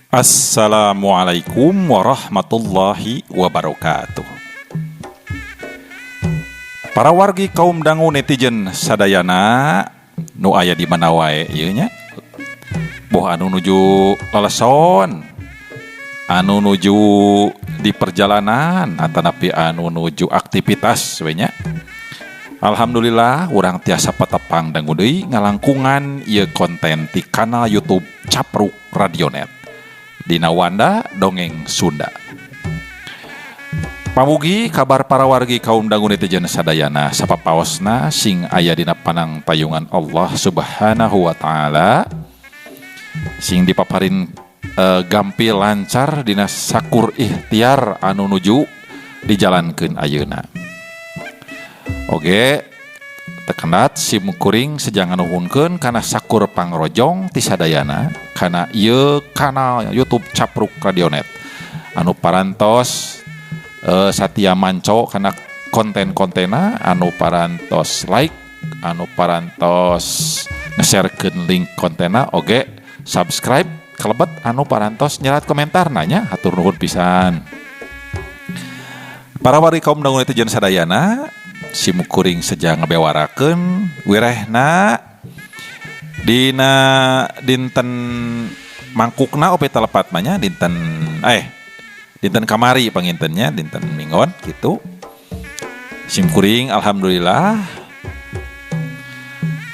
Assalamualaikum warahmatullahi wabarakatuh. Para wargi kaum dangu netizen sadayana nu aya di mana wae ieu nya. Boh anu nuju leleson, anu nuju di perjalanan atanapi anu nuju aktivitas we nya. Alhamdulillah urang tiasa patepang dangu deui ngalangkungan ieu konten ti kanal YouTube Capruk Radionet. Dina Wanda Dongeng Sunda. Pamugi kabar para wargi kaum dangu netizen sadayana sapapaosna sing aya dina panang payungan Allah Subhanahu wa taala sing dipaparin gampil lancar dina sakur ikhtiar anu nuju dijalankeun ayeuna. Oge tekenat sim kuring sejang nuhunkeun kana sakur pangrojong ti sadayana kana ieu kanal YouTube Capruk Radionet anu parantos satia manco kana konten-kontena, anu parantos like, anu parantos nge-sharekeun link kontena, oge subscribe kalebet anu parantos nyerat komentar nanya hatur nuhun pisan. Para wargi kaum dangu netizen sadayana simukuring sejang ngabewarakeun wirehna dina dinten mangkukna ope telepat manya dinten kamari pangintennya dinten Mingon gitu. Simkuring alhamdulillah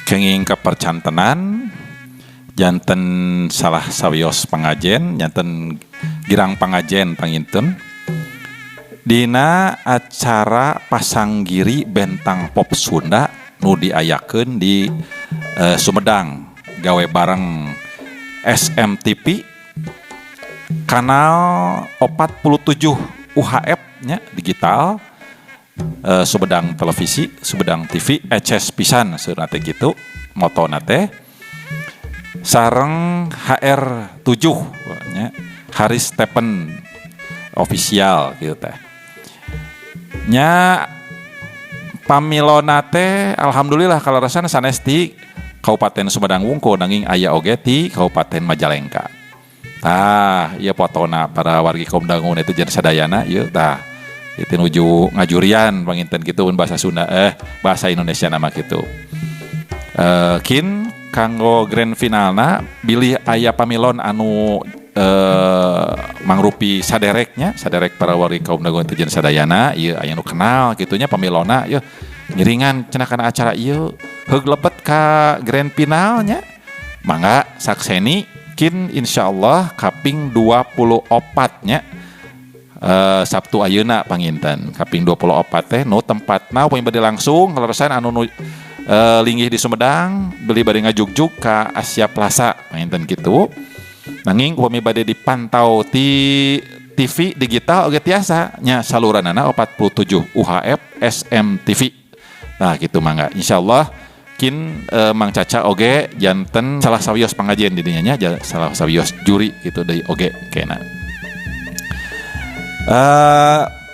kenging kapercantenan janten salah sawios pangajen janten girang pangajen panginten dina acara pasanggiri bentang pop Sunda nu diayakeun di Sumedang gawe bareng SMTV kanal 47 UHF nya digital Sumedang televisi Sumedang TV ECS pisan seurna teh kitu motona teh sareng HR7 nya Haris Stephen official gitu teh nya pamilona teh alhamdulillah kalarasan sanes ti Kabupaten Sumedang Wungkul nanging aya oge ti Kabupaten Majalengka. Tah ieu fotona para wargi kaum dangu netizen sadayana ieu tah itu nuju ngajurian panginten kitu bahasa Sunda bahasa Indonesia nama kitu. Kin kanggo grand finalna bilih aya pamilon anu mangrupi saderek para wargi kaum dangu netizen sadayana ieu aya nu kenal kitunya pamilona ieu ngiringan cenah kana acara ieu heug lepet ka grand finalnya mangga sakseni kin insyaallah kaping 24 nya Sabtu ayeuna panginten kaping 24 teh nu tempatna poin bade langsung kalarasan anu linggih di Sumedang beli bade ngajugjug ka Asia Plaza panginten kitu. Nanging upami bade dipantau ti TV digital oge tiasa nya saluranana 47 UHF SMTV. Nah kitu mangga insyaallah kin Mang Caca oge janten salah sawios pangajian di dinya nya salah sawios juri gitu deui oge kena.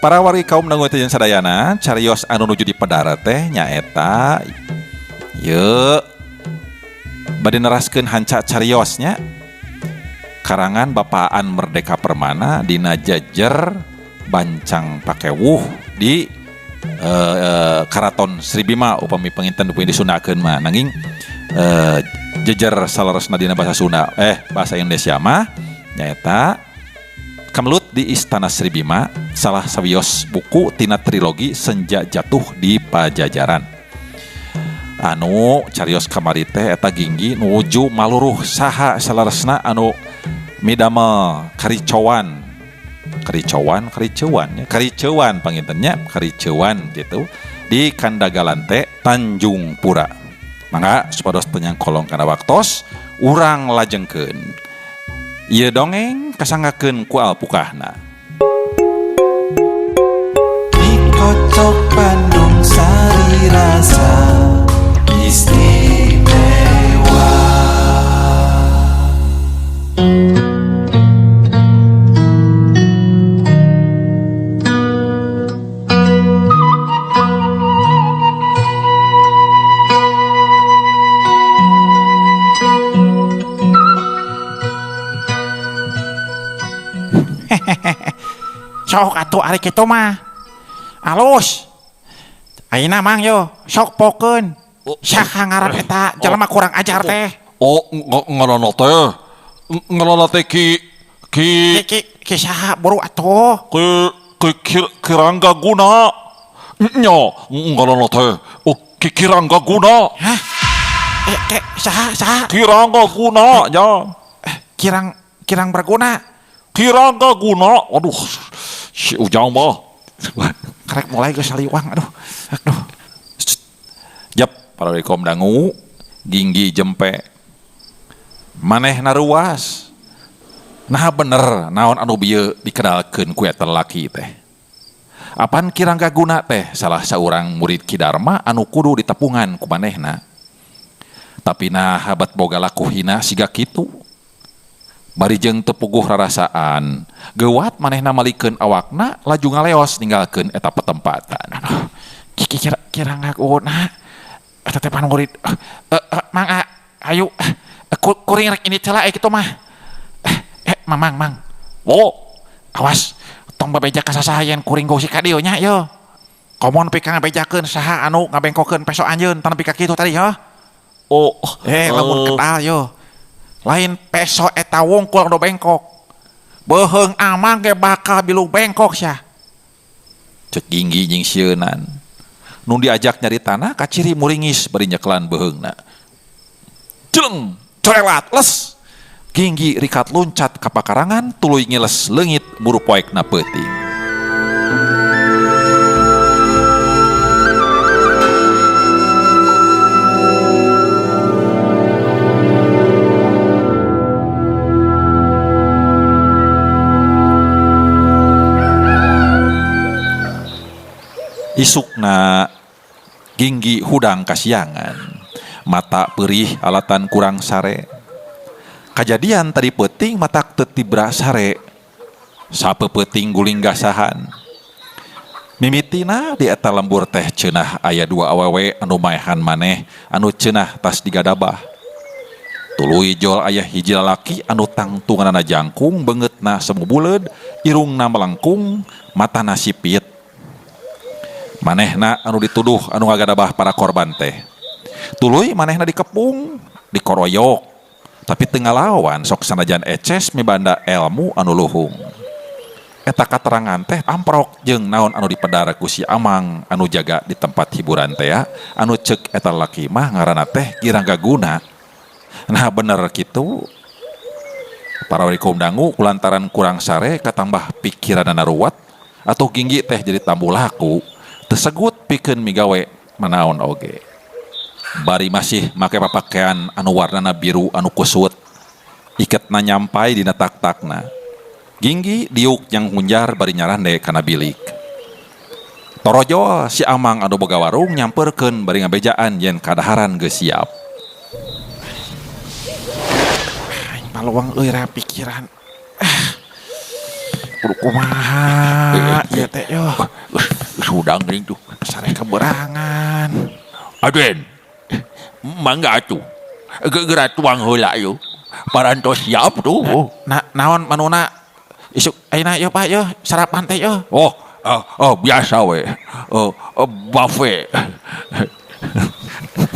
Para wargi kaum dangu netizen sadayana carios anu nuju di pedara teh nyaeta yeu bade neraskeun hanca cariosnya karangan Bapaan Merdeka Permana dina jajar Bancang Pakewuh di Karaton Sri Bima upami panginten upami disundakeun mah nanging jajar salaresna dina bahasa Sunda bahasa Indonesia mah nyaeta kamelut di Istana Sri Bima salah sawios buku tina trilogi Senja Jatuh di Pajajaran anu carios kamari teh eta ginggi nuju maluruh saha salaresna anu midamel karicauan pangintennya karicauan gitu di Kandagalan teh Tanjung Pura. Mangga supados teu kolong kana waktos urang lajengkeun ieu dongeng kasanggakeun ku alpukahna. Di kocok Bandung sari rasa istimewa. sok atuh ari kitu mah. Alus. Ayeuna mang yo sok pokeun. Saha ngaran eta jelema kurang ajar teh. Ngaranna teh. Ngaranna teh Ki saha buru atuh. Kirangga Guna. Nya, ngaranna teh. Kirangga Guna. Hah? Saha? Kirangga Guna nya. Kirang berguna. Kirangga Guna. Aduh. Si Ujang mah. Karek mulai geus saliwang aduh. Jep, para rekom dangu, ginggi jempe. Manehna ruas. Nah bener, naon anu bieu dikenalkeun ku eta laki teh. Apan Kirangga Guna teh salah saurang murid Ki Dharma anu kudu ditepungan ku manehna. Tapi nah habat boga laku hina siga kitu. Bari jeung teu puguh rarasaan, geuwat manehna malikeun awakna laju ngaleos ninggalkeun eta petempatan. Kirangga Guna. Eta teh pan murid. Mang ayo kuring rek ini celah kitu mah. Mang. Awas tong babeja ka sasahayan kuring gosik ka dieu nya yo. Komon pika ngabejakeun saha anu ngabengkokeun peso anjeun tan pika kitu tadi yo. Lamun kenal yo. Lain peso eta wungkul anu bengkok. Beuheung amang ge bakal bilung bengkok sia. Cek ginggi jeung sieunan. Nu diajak nyari tanah kaciri muringis bari nyeklan beuheungna. Jeleng, corelat les. Ginggi rikat loncat ka pakarangan tuluy ngiles leungit buru poekna peuting. Isukna Ginggi hudang kasiangan, mata perih alatan kurang sare. Kajadian tadi peuting matak teu tibra sare. Sapeupeting guling gasahan. Mimitina di eta lembur teh ceunah aya dua awewe anu maehan maneh anu ceunah tas digadabah. Tuluy jol aya hiji lalaki anu tangtunganna jangkung beungeutna semu buleud, irungna melengkung, matana sipit. Manehna anu dituduh anu ngagadabah para korban teh. Tuluy manehna dikepung, dikoroyok, tapi teu ngalawan sok sanajan eces mibanda ilmu anu luhung. Eta katerangan teh amprok jeung naon anu dipedar ku si Amang anu jaga di tempat hiburan teh anu ceuk eta laki mah ngaranna teh Kirangga Guna. Nah bener kitu. Para warikum dangu kulantaran kurang sare katambah pikiranna ruwet atau Ginggi teh jadi tambu laku. Tesegut pikeun migawe manaon oge. Bari masih make papakean anu warnana biru anu kusut. Iketna nyampai dina tak-takna. Ginggi diuk yang hunjar bari nyarande kana bilik. Torojo si Amang anu boga warung nyamperkeun bari ngabejaan yen kadaharan geus siap. Paluang euy ra pikiran. Kudu kumaha ieu teh yo. Sudang geuning tuh. Sare keberangan. Aden. Mangga atuh. Geura tuang heula yo. Parantos siap tuh. Naon manuna isuk ayeuna yo Pak yo sarapan teh yo. Biasa we. Buffet.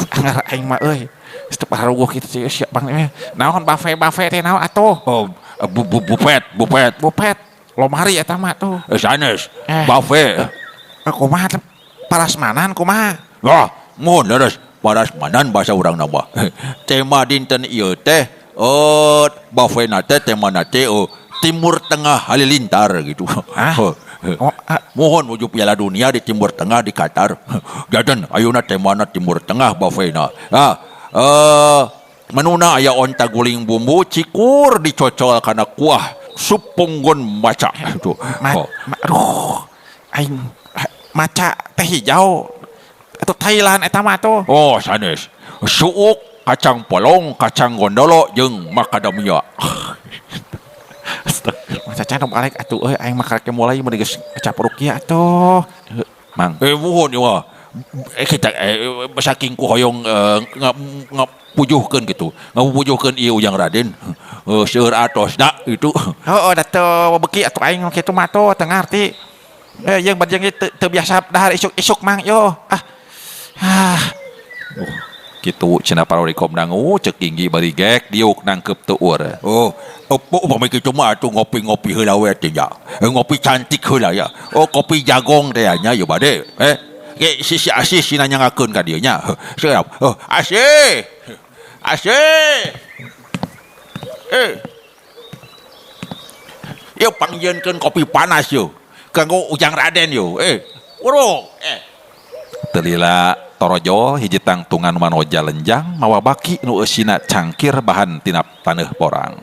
Anggar aing mah euy. Step haruguh kitu siap Bang. Naon buffet teh naon atuh? Buffet. Lomari eta mah tuh. Sanes. Buffet. Kumaha parasmanan kumaha? Mun leres parasmanan bahasa urang nama. Tema dinten ieu teh buffet teh tema teh Timur Tengah Halilintar gitu. Mohon menuju Piala Dunia di Timur Tengah di Qatar. Jadan ayeuna temana Timur Tengah buffetna. Menuna aya onta guling bumbu cikur dicocol kana kuah sup punggun maca itu. Aduh, aing maca teh hijau. Itu Thailand eta mah tuh. Oh, sanes. Suuk, kacang polong, kacang gondolo jeung macadamia. Caca nu balik atuh euy aing mah karek mulai mun geus cap rukiah atuh. Mang. Muhun ieu mah. Kita saking ku hoyong ngapujuhkeun gitu. Ngapujuhkeun ieu Ujang Raden. seur atosna itu. Oh, da teu beki atuh aing kitu mah tuh teu ngarti. Yang bajang teu biasa dahar isuk-isuk mang yo. Gitu cenah parorikom dangu cek Ginggi bari gek diuk nangkep teu eur. Oh, upami kitu mah atuh ngopi-ngopi heula we teh ya. Ngopi cantik heula ya. Oh, kopi jagong teh nya ya bade. Ge si Asih si nanyangakeun ka dieu nya. Siap. Oh, Asih. Asih. Yo pangjieunkeun kopi panas yo. Kanggo Ujang Raden yo. Urung. Telila torojo hiji tangtungan manoja lenjang mawa baki nu eusina cangkir bahan tina taneuh porang.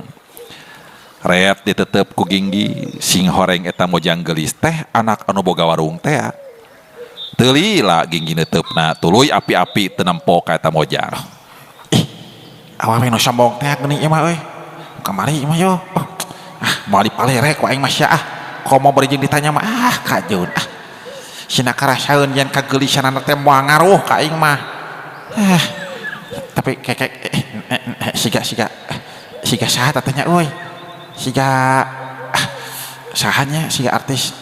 Reet ditetep ku Ginggi sing horeng eta mojang gelis teh anak anu boga warung teh. Telila Ginggi neutepna tuluy api-api teu nempo ka eta mojang. Awawe nu sombong teh geuning ieu mah euy. Kamari mah yo. Mau dipalere ku aing mah sia komo bari jeung ditanya mah kajeun Sina karasaeun yen kagelisan anak teh moal ngaruh ka aing mah. Tapi siga saha tatanya euy. Siga sahanya siga artis.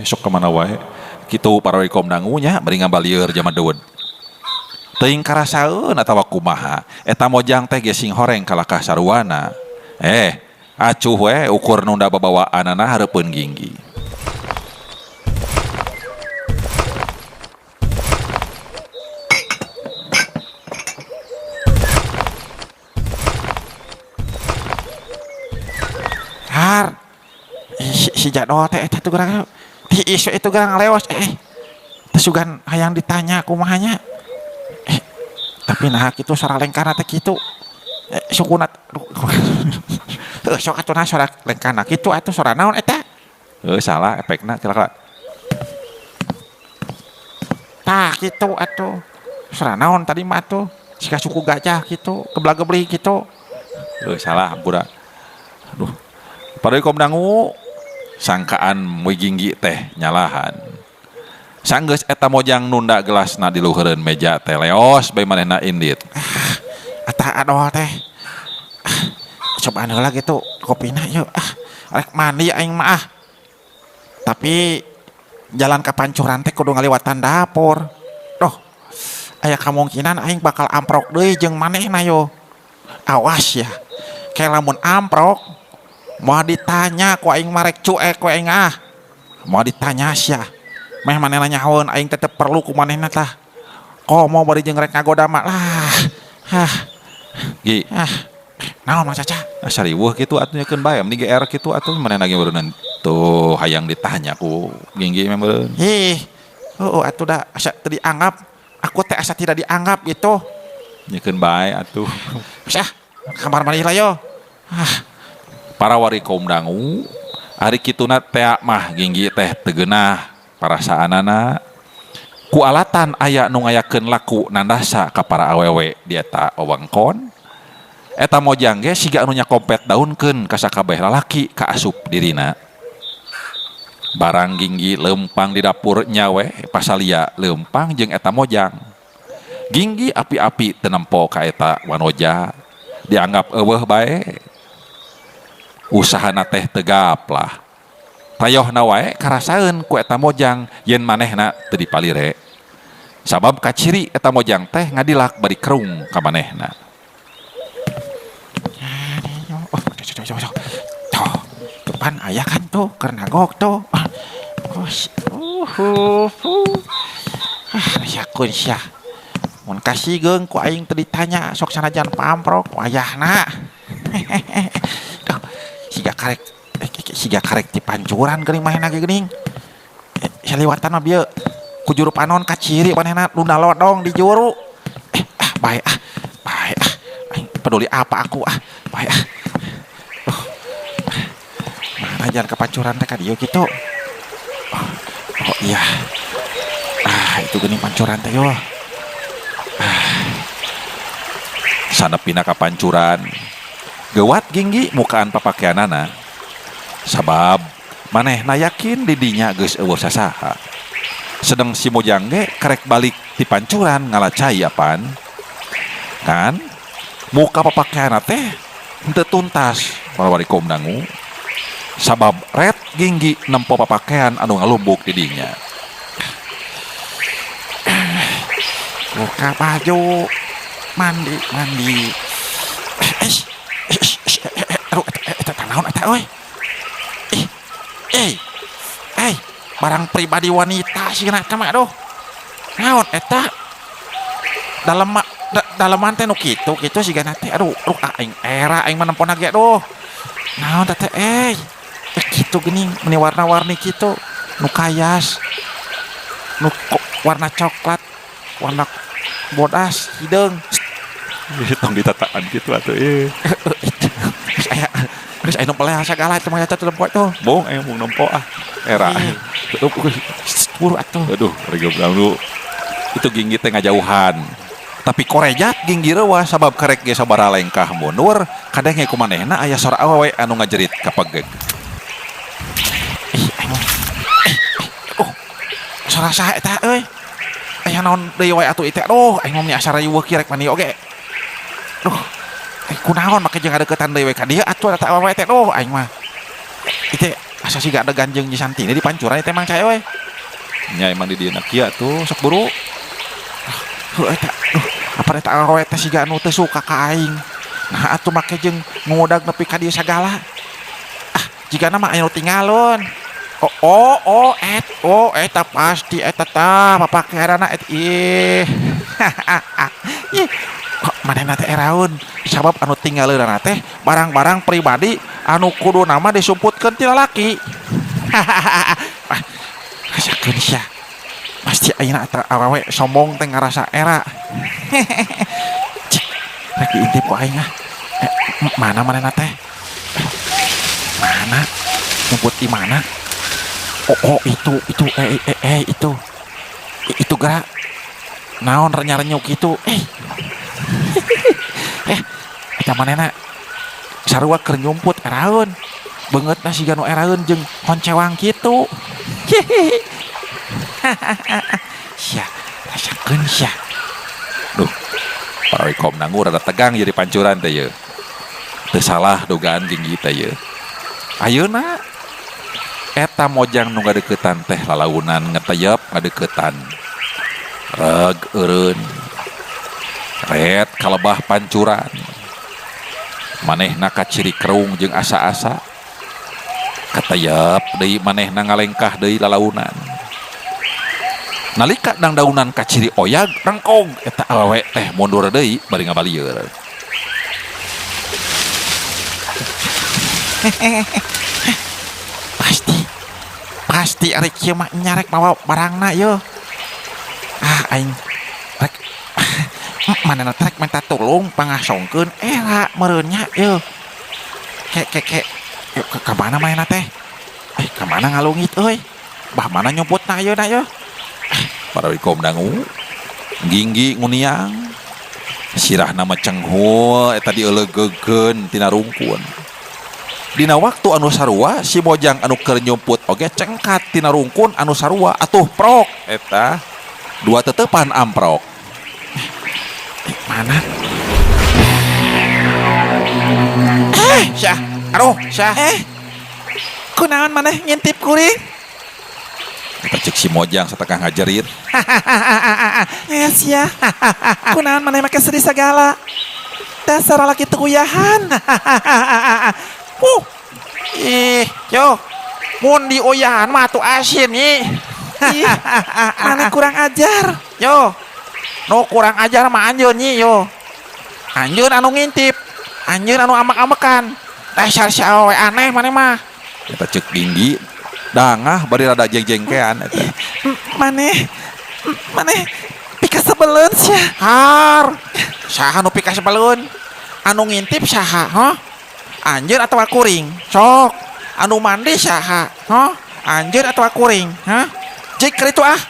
Sok kemana wae kitu parorikom dangu nya bari ngambalieur jaman deueud. Teuing karasaeun atawa kumaha eta mojang teh ge sing horeng kalakah saruana. Acuh we ukur nu da babawaanana hareupeun Ginggi. Si jadol teh eta tuh gerang di isu itu gerang leos tesugan hayang ditanya kumahanya tapi nah kitu sora lengkana teh kitu sukunat sok atuh sora lengkana kitu atuh sora naon eta Salah efekna kira-kira tah kitu atuh sora naon tadi mah atuh sika suku gajah kitu geblag-geblig kitu salah hampura. Aduh parorikom dangu sangkaan Moy Ginggi teh nyalahan sanggeus eta mojang nunda gelasna di luhureun meja teh leos bae manehna indit eta adoh teh cobaan heula gitu kopina yuk rek mandi aing mah tapi jalan ka pancuran teh kudu ngaliwatan dapur doh aya kemungkinan aing bakal amprok deui jeung manehna yo awas ya kayak lamun amprok mau ditanya ku aing marek cuek ku aing mau ditanya sia meh manehna nyahoeun aing tetep perlu ku manehna tah komo bari jeung rek ngagoda mah lah Gi naon Mas Caca sariweuh kitu atuh nyakeun bae mending GR kitu atuh manehna ge beureun tuh hayang ditanya ku Ginggi mah beureun atuh da asa teu dianggap aku teh asa tidak dianggap gitu nyakeun bae atuh sah kamar mandi lah yo para wari kaum dangu ari kituna teh mah Ginggi teh teu geunah parasaanana ku alatan aya nu ngayakeun laku nandasa ka para awewe di eta wewengkon eta mojang ge siga anu nyakompet daunkeun ka sakabeh lalaki ka asup dirina barang Ginggi lempang di dapur nyawe pasalia lempang jeung eta mojang Ginggi api-api teu nempo ka eta wanoja dianggap eueuh bae usahana teh tegap lah tayohna wae karasaeun ku eta mojang yen manehna teu dipalire sabab kaciri eta mojang teh ngadilak bari kerung ka manehna depan aya kan tuh keur nagok tuh yakun sia mun kasih geung ku aing teu ditanya sok sanajan pamprok wayahna siga karek di pancuran geuning manehna ge geuning saliwatan mah bieu ku juru panon kaciri manehna luna lodong di juru bae aing peduli apa aku bae mana jangan ke pancuran teh ka dieu kitu oh iya itu geuning pancuran teh yo sanepina ka pancuran geuwat Ginggi mukaan papakeanana sabab manehna yakin didinya geus eueuh sasaha sedang si mojang ge karek balik ti pancuran ngalacai apaan kan muka papakean teh henteu tuntas para warga dangu sabab ret ginggi nempo papakean anu ngalumbuk di dinya. Buka baju, mandi. Aduh, eta naon eta euy? Barang pribadi wanita sih kena mah aduh. Naon eta? Daleman teh nu kitu sigana teh aduh aing aing mah nempona ge aduh. Naon teh kitu geuning meni warna-warni kitu nu kayas. Nu warna coklat, warna bodas hideung. Tong ditataan gitu atuh Geus aya nu peleh sagala teh mah eta teh lempo tuh. Bong aya mung nempo era. Buru atuh. Aduh, rega dulu. Itu ginggi teh ngajauhan. Tapi korejat ginggi rewa sabab karek ge sabaraha lengkah mundur, kadang ge kumanehna aya sora awewe anu ngajerit kapegeg. Sora saha eta euy? Aya naon deui wae atuh teh? Aduh, aing mah asara yueuh kirek mani oge. Duh. Kunaon make jeung ngadeukeutan deui we ka dieu atuh eta awewe teh. Duh, aing mah. Itu asa siga ada ganjeng di Santini di pancuran teh mang caya we. Nya emang di dieu kieu tuh sok buru. Heuh eta. Duh, apa eta awewe teh siga anu teu suka ka aing. Nah atuh make jeung ngudag nepi ka dieu sagala. Jigana mah aya nu tingalun. Eta pasti eta tah papakeanna ih. Manehna teh eraun sabab anu tinggaleunna teh barang-barang pribadi anu kudu nama disumputkeun ti lalaki. Rasakeun sia. Pasti ayeuna eta awewe sombong teh ngarasa era. Cik, rek diintip ku aing mana manehna teh? Mana? Nyumput di mana? Itu gerak naon renyuk gitu eta manehna sarua keur nyumput eraeun beungeutna siga nu eraeun jeung koncewang kitu. Sia rasakeun sia. Duh, para wikom nangu rada tegang jadi pancuran teh ye. Teu salah dugaan ginggi teh ye. Ayeuna eta mojang nu ngadeuketan teh lalaunan ngeteyep ngadeuketan reg eureun ret kalebah pancuran manehna kaciri kerung jeung asa-asa kateyep deui manehna ngalengkah deui lalaunan nalika dangdaunan kaciri oyag rengkog eta awewe teh mundur deui bari ngabalieur. Pasti ari kieu mah nyarek bawa barangna yeuh. Aing rek manehna teh rek minta tulung pangasongkeun era meureun nya yeuh. Kek yuk ka mana manehna teh? Ka mana ngalungit euy? Bah mana nyumputna ayeuna yeuh? Para wikom dangu ginggi nguniang sirahna mah cenghul eta dieuleugeukeun tina rungkun. Dina waktu anu sarua si mojang anu keur nyumput oge cengkat tina rungkun anu sarua atuh prok eta dua tetepan amprok. Mana? Syah. Aduh, Syah. Kunaon maneh ngintip kuring? Eta cek si mojang satekah ngajerit. Sia. Kunaon maneh make sedih sagala? Dasar laki teu kuyahan. Yo, mun di oyahan mah atuh asin ih. Mana kurang ajar. Yo, no kurang ajar mah anjeun nyi yo. Anjeun anu ngintip, anjeun anu amek-amekan. Dasar si awewe aneh maneh mah. Eta cek ginggi dangah bari rada jeng-jengkean eta. Maneh pika sebeleun sia. Har. Saha nu pika sebeleun? Anu ngintip saha, hah? Anjeun atau kuring? Sok. Anu mandi saha? Hah? Anjeun atau kuring? Hah? Jik kitu ah.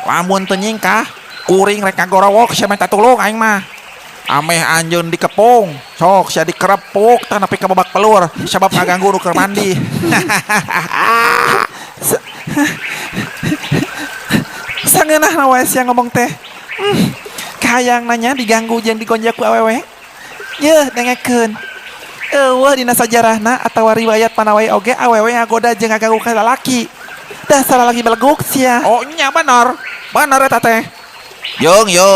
Lamun teu nyingkah, kuring rek ngagorowok sia minta tulung aing mah. Ameh anjeun dikepung, sok sia dikerepuk tah nepi ka babak pelur sabab ngaganggu nu keur mandi. Sangeunahna wae sia ngomong teh. Kahayang nanya diganggu jeung digonjak ku awewe. Ye dengekeun. Eueuh dina sajarahna atawa riwayat panawai oge awewe ngagoda jeung ngaganggu ka lalaki. Dasar lagi beleguk sia. Oh nya bener. Bener eta teh. Yung yo.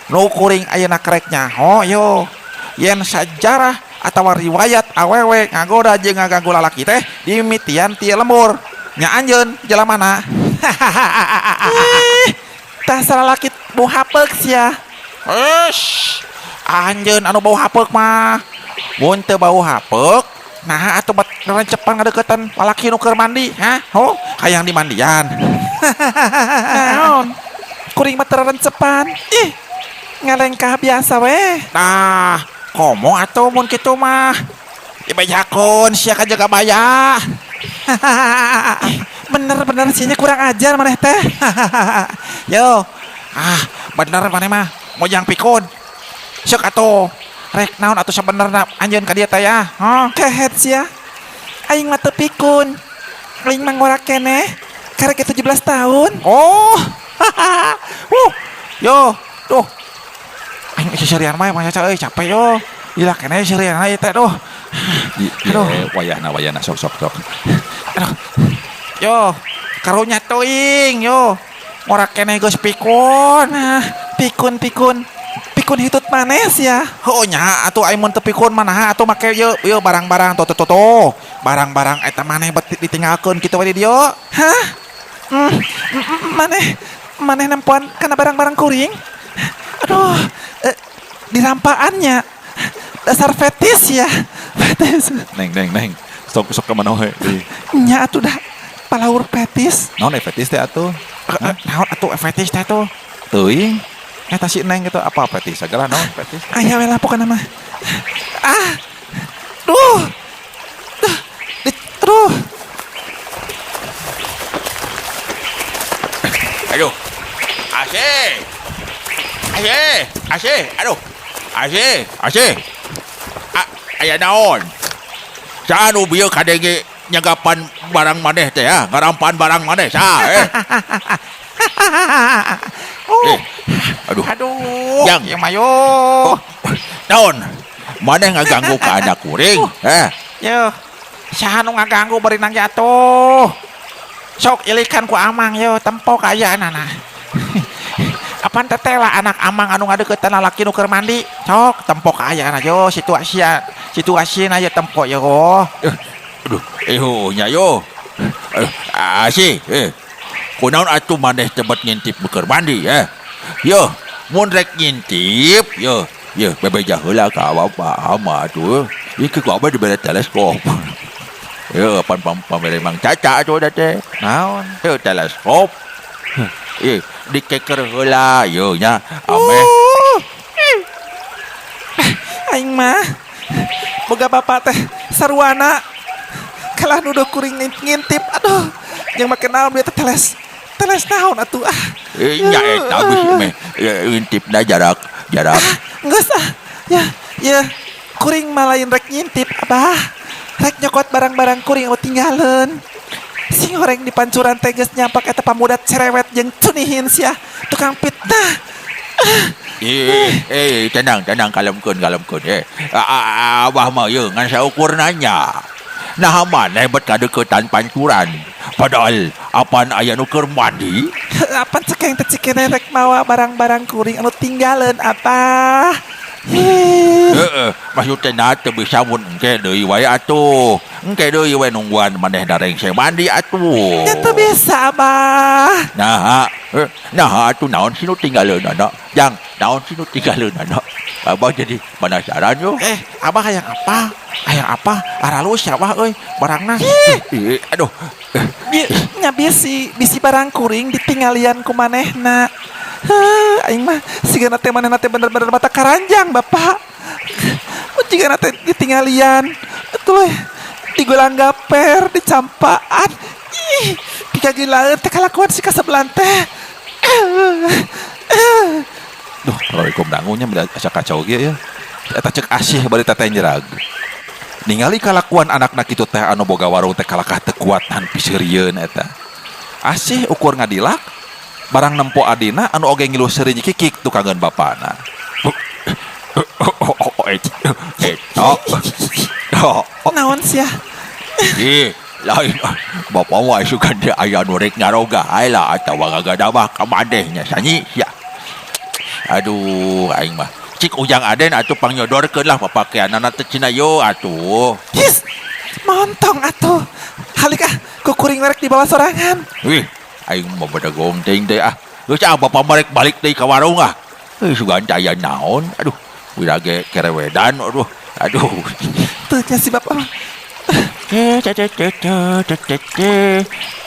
Nu kuring ayeuna kereknya. Oh yo. Yen sajarah atawa riwayat awewe ngagoda jeung ngaganggu lalaki teh dimitian ti lembur. Nya anjeun jelamana. Dasar lalaki bau hapeuk sia. Anjeun anu bau hapeuk mah. Mun teu bau hapeuk, nah atuh bat rencepan ngadeukeutan lalaki nu keur mandi, ha? Oh, hayang di mandian. Naon? Kuring mah teu rencepan. Ih, ngalengkah biasa we. Nah, komo atuh mun kitu mah. Dibajakeun sia ka jaga baya. Bener-bener sia kurang ajar maneh teh. Yo. Bener maneh mah mojang pikun. Sok atuh. Rek naon atuh sabenerna anjeun ka dieu teh ya. Kehet sia. Aing mah teu pikun. Aing mah ngora keneh. Karek 17 tahun. Oh. Yo, tuh. Aing seserian mah maca euy capek yo. Ila keneh seserian ieu teh tuh. Aduh, wayahna sok. Aduh. Yo, karunya teuing yo. Ngora keneh geus pikun. Pikun hitut manes ya. Oh nya atuh aing mun teu pikun manaha atuh make yeuh barang-barang tuh. Barang-barang eta maneh bet ditinggalkeun kitu we di dieu. Hah? Maneh nempuan kana barang-barang kuring. Aduh, dirampaannya. Dasar fetis ya. Fetis. Neng. Sok ka mana we? Nya atuh dah palaur fetis. Naon fetis teh atuh? Naon atuh fetis teh tuh? Teuing. Eta si Neng gitu apa fetis segala naon fetis? Aya we lapokan mah. Duh. Aduh. Aduh. Asih. Aduh. Asih. Aya naon? Sa anu bieu kadenge nyagapan barang maneh teh ya, ngarampan barang maneh sa Aduh. Yang ya mayo. naon? Maneh ngaganggu ka anak kuring? Yo. Saha nu ngaganggu bari nang atuh. Sok ilikan ku amang yo tempo kayaanana. Apaan teteh lah anak amang anu ngadeukeutna lalaki nu keur mandi. Sok tempo kayaana yo situasina ye tempo yo. Aduh, nya yo. Asih, kunaon atuh maneh tebet ngintip keur mandi ya. Yo, mun rek ngintip, yo, bebeja heula ka bapak ama tuh. Ieu ku abah dibere teleskop. Yo, pamere Mang Caca atuh da teh. Naon? Yo teleskop. Dikeker heula yo nya ameh. Aing mah boga bapak teh sarwana. Kalah nuduh kuring ngintip. Aduh, yang make naon dia teh teles naon atuh Nya eta geus meh ngintipna jarak. Geus ya kuring mah lain rek ngintip abah. Rek nyokot barang-barang kuring anu tinggalin. Sing horeng di pancuran teh geus nyampak eta pamudat cerewet jeung cunihin sia tukang fitnah. Tenang kalemkeun. Abah mah ye ngan saukur nanya. Nah maneh bet kadeuketan pancuran. Padahal apaan aya nu keur mandi? Apaan cekeng teh cikene rek mawa barang-barang kuring anu tinggalin apa? Maksudna teu bisa mun engke deui wae atuh. Engke deui we nungguan maneh dareng se mandi atuh. Ya teu bisa abah. Nah atuh naon sih nu tinggaleunnana? Jang, naon sih nu tinggaleunnana? Abah jadi penasaran yo. Abah hayang apa? Aralus abah euy, barangna. Aduh. Nya bisi barang kuring ditinggalian ku manehna. Aing mah sigana teh manehna teh bener-bener mata karanjang bapak. Jigana teh ditinggalian. Atuh digolang gaper, dicampaan. Dikagilaeun teh kalakuan si kasebelan teh. Duh, kalau ikum dangunya asa kacau ge ya. Eta cek asih bari teteh nyerag. Ningali kalakuan anakna kitu teh anu boga warung teh kalakah teu kuatan piseurieun eta. Asih ukur ngadilak barang nempo adina anu oge ngilu seureun kikik tukangeun bapana. Eta. Naon sia? Lain bapak mah suka dia aya nu rek ngaroga ai lah atawa gagada mah ka madehnya sanyi sia. Aduh aing mah cik ujang aden atuh pangyodorkeun lah papakeanana teh cenah yo atuh. Yes. Montong atuh. Halika ku kuring rek di bawah sorangan. Wih, aing mah bada gongteng teh ah. Geus bapak marek balik deui ka warung ah. Sugan aya naon? Aduh, wirage kerewedan aduh. Aduh. Teu nya si bapak.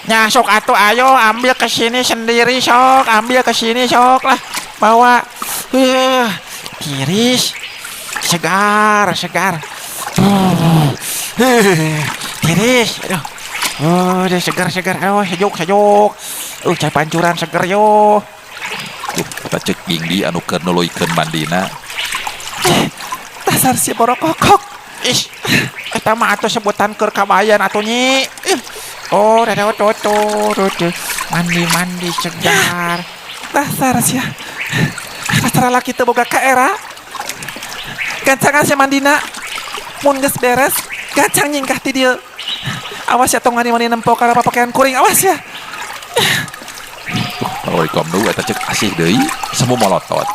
Nya sok atuh ayo ambil ke sini sendiri sok, ambil ke sini sok lah. Bawa. Tiris. Segar. Tiris. Aduh. Udah segar. Oh, sejuk. Cai pancuran seger yo. Kita cek Ginggi anu keur nuluykeun mandina. Dasar si borokokok. Ih, eta mah atuh sebutan keur kabayan atuh nyi. Oh, tuh. Mandi segar. Dasar sia. Dasar laki teu boga kaera. Gancangan si mandina. Mun geus beres, gancang nyingkah ti dieu. Awas ya tong ngani-ngani nempo kana pakaian kuring, awas ya. Kalau ikom nu eta cek asih deui semu molotot.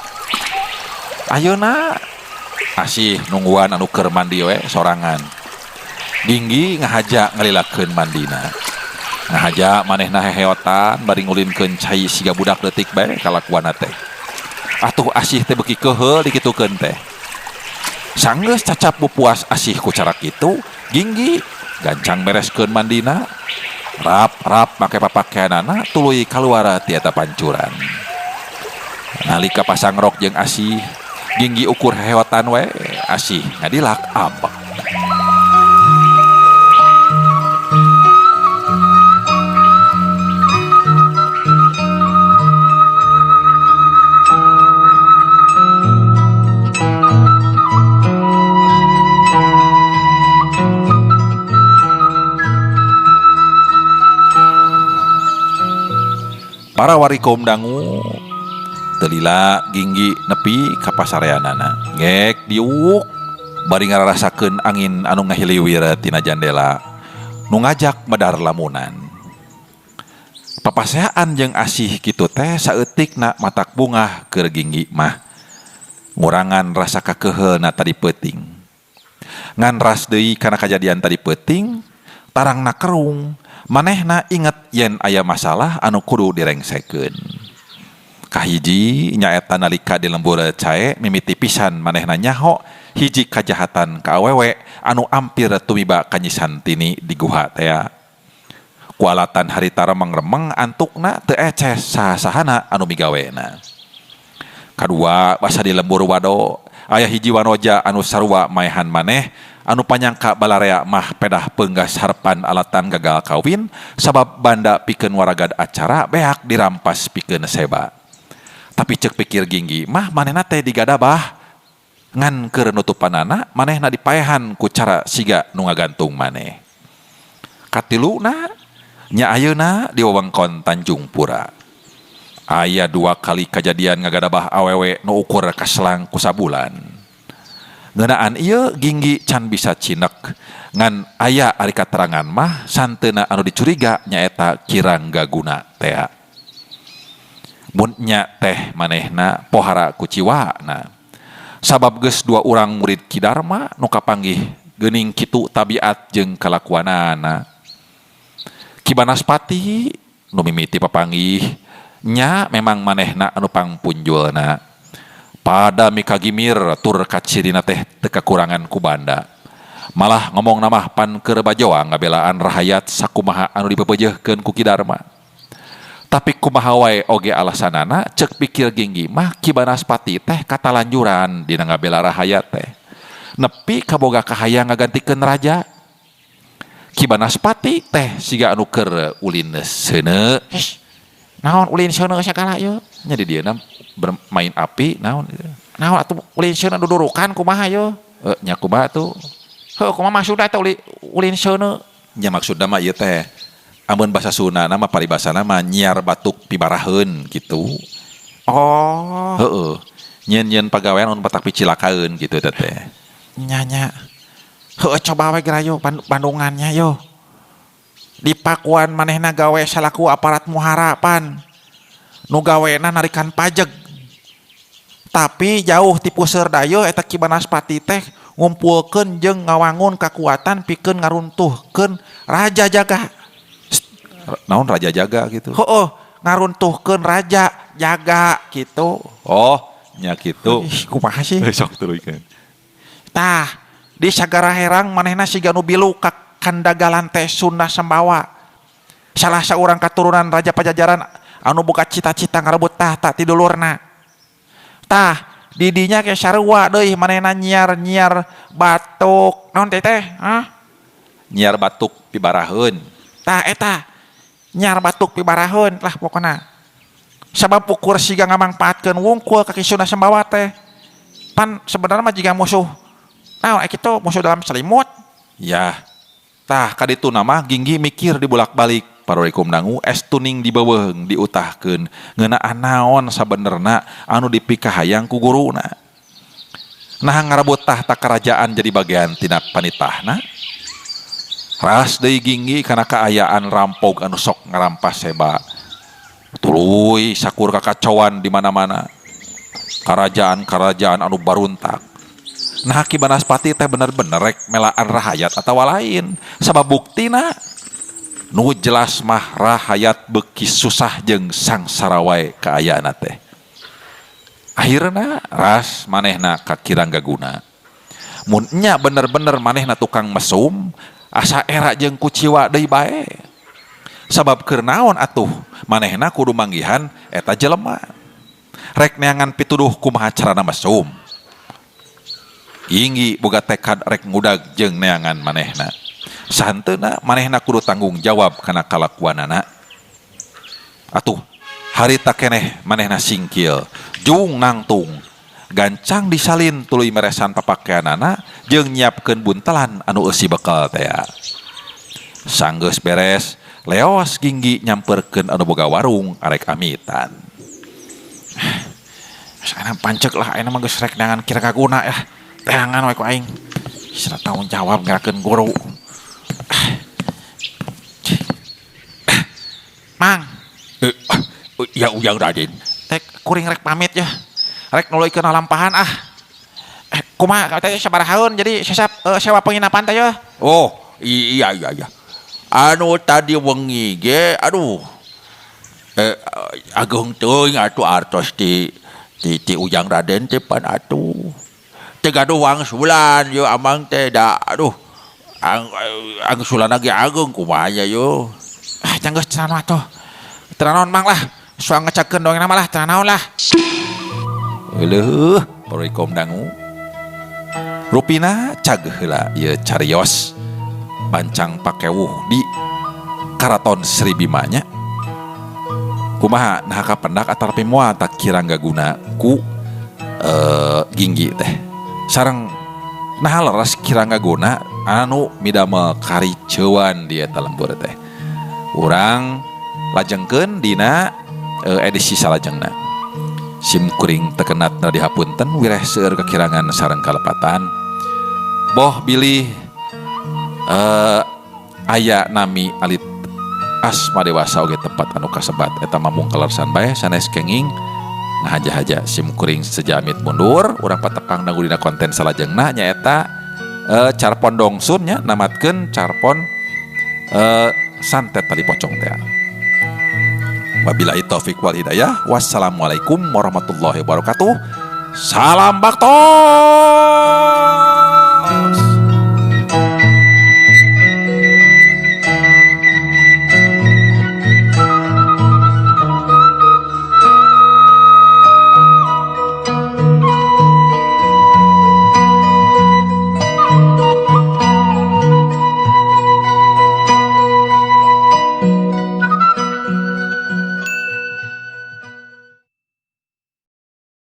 Ayeuna asih nungguan anu keur mandi we sorangan. Ginggi ngahaja ngalilakeun mandina. Ngahaja manehna heheotan bari ngulinkeun cai siga budak leutik bae kalakuanna teh. Atuh asih teh beuki keheul dikitukeun teh. Sanggeus cacap bupuas asih ku cara kitu, Ginggi gancang bereskeun mandina. Rap make papakeanana tuluy kaluar ti eta pancuran. Nalika pasang rok jeung asih, Ginggi ukur heheotan we, asih ngadilak apa. Para warikom dangu telila Ginggi nepi ka pasareanana ngek diuk bari ngararasakeun angin anu ngahiliwir tina jandela nu ngajak medar lamunan. Papaseaan jeung asih kitu teh saeutikna matak bungah keur Ginggi mah ngurangan rasa kakeheuna tadi peuting. Ngan ras deui kana kajadian tadi peuting tarangna kerung manehna inget yen aya masalah anu kudu direngsekeun. Kahiji nyaeta nalika di lembur cae mimiti pisan manehna nyaho hiji kajahatan ka awewe anu ampir tumiba kanyisan tini di guha teh. Kualatan harita remeng-remeng antukna teu eces saha-sahana anu migawena. Kadua basa di lembur wado aya hiji wanoja anu sarua maehan maneh anu panyangka balarea mah pedah peunggas harpan alatan gagal kawin sabab banda pikeun waragad acara beak dirampas pikeun seba. Tapi cek pikir Ginggi mah manehna teh digadabah ngan keur nutupanana manehna dipaehan ku cara siga nu ngagantung maneh. Katiluna nya ayeuna di wewengkon Tanjung Pura. Aya 2 kali kejadian ngagadabah awewe nu ukur kaselang ku sabulan. Ngeunaan ieu Ginggi can bisa cinek ngan aya ari katerangan mah santeuna anu dicuriga nyaeta kirang gaguna teh. Mun nya teh manehna pohara ku ciwana. Sabab geus 2 urang murid Ki Darma nu kapanggih geuning kitu tabiat jeung kalakuanana. Ki Banaspati nu mimiti papanggih nya memang manehna anu pangpunjulna. Pada mikagimir tur kacirina teh teu kakurangan ku banda. Malah ngomong namah pan keur bajoa ngabelaan rahayat sakumaha anu dipeupeujeuhkeun ku Ki Darma. Tapi kumaha wae oge alasanana ceuk pikir Ginggi mah Ki Banaspati teh katalanjuran dina ngabela rahayat teh. Nepi kaboga kahayang ngagantikeun raja. Ki Banaspati teh siga anu keur ulin seuneu. Naon ulin seuneu sakala yeuh? Nya di dieuna bermain api naon Naon atuh ulin seuneu dudurukan kumaha yeuh? nya kumaha tuh? Heuh kumaha maksudna teh ulin seuneu? Nya maksudna mah ieu teh amun basa Sundana mah paribasana mah nyiar batuk pibaraheun gitu. Oh. Heeh. Nyen-nyen pagawean mun batak picilakaeun gitu teh. Nyanya. Coba we gerayo Bandungannya yo. Di Pakuan manehna gawe salaku aparat muharapan. Nu gawena narikan pajak. Tapi jauh ti Puseur Dayo eta Ki Banaspati teh ngumpulkeun jeung ngawangun kakuatan pikeun ngaruntuhkeun Raja Jaga. Naon Raja Jaga gitu. Heueuh, ngaruntuhkeun Raja Jaga gitu. Oh, nya kitu. Ih, kumaha sih? Sok teruskeun. Tah, di Sagara Herang manehna siga nu bilu ka Kandagalan teh Sunda Sembawa. Salah seorang keturunan Raja Pajajaran anu boga cita-cita ngarebut tahta ti dulurna. Tah, didinya ke sarua deui manehna nyiar batuk. Naon teh teh? Hah? Nyiar batuk pibaraheun. Tah eta nyiar batuk pibaraheun lah pokona. Sabab ukur siga ngamangpaatkeun wungkul ka Sunda Sembawa teh. Pan sebenarnya mah jiga musuh. Naon kitu musuh dalam selimut. Ya. Tah kaditu nama Ginggi mikir dibulak-balik parorikum dangu tuning dibeuweung diutahkeun ngeunaan naon sabenerna anu dipikahayang ku guruna. Nah ngarebut tahta kerajaan jadi bagian tina panitahna. Ras deui Ginggi kana kaayaan rampog anu sok ngarampas seba. Tuluy sakur kakacauan di mana-mana. Kerajaan-kerajaan anu baruntak. Nah Ki Banaspati teh bener-bener rek melaan rahayat atawa lain. Sabab buktina nu jelas mah rahayat beuki susah jeung sangsara wae kaayana teh. Akhirna ras manehna ka Kiranggaguna. Mun nya bener-bener manehna tukang mesum, asa era jeung kuciwa deui bae. Sabab keur naon atuh manehna kudu manggihan eta jelema. Rek neangan pituduh kumaha carana mesum. Ginggi boga tekad rek ngudag jeung neangan manehna. Sahenteuna manehna kudu tanggung jawab kana kalakuanana. Atuh, harita keneh manehna singkil, jung nangtung, gancang disalin tuluy meresan papakeanana jeung nyiapkeun buntelan anu eusi bekal teh. Sanggeus beres, leos Ginggi nyamperkeun anu boga warung arek amitan. Sana pancek lah ayeuna mah geus rek neangan Kiranggaguna ya. Teangan wae ku aing. Sira tanggung jawab ngerakeun guru. Mang. Ya Ujang Raden. Kuring rek pamit ya. Rek nuluykeun lampahan ah. Kumaha teh sabarahaeun jadi sesap sewa penginapan teh ya. Oh, iya. Anu tadi wengi ge aduh. Agung teuing atuh artos ti Ujang Raden teh pan atuh. Teh gaduh wangsulan yo amang teh da aduh. Angsulan ge agung kumaha yo. Janggeus cenah atuh. Teu naon mang lah. Soal ngecekeun doang nama lah, teu naon lah. Eueuh, parorikum dangu. Rupina cag heula ieu carios bancang pakewuh di Karaton Sri Bima nya. Kumaha nah kapendak atarpi moal tak Kiranggaguna ku Ginggi teh. Sareng nah leres Kiranggaguna anu midamel kariceuan di eta lembur teh. Urang lajengkeun dina edisi salajengna. Sim kuring tekenatna dihapunten wireh seueur kekirangan sareng kalepatan. Boh bilih aya nami alit asma dewasa oge tempat anu kasebat eta mamung kalersan bae sanes kenging ngahaja-haja sim kuring sejamit mundur urang patekang dangu dina konten salajengna nyaeta carpon dongsun nya namatkeun carpon santet tali pocong teh. Wabillahi taufik wal hidayah. Wassalamualaikum warahmatullahi wabarakatuh. Salam bakto.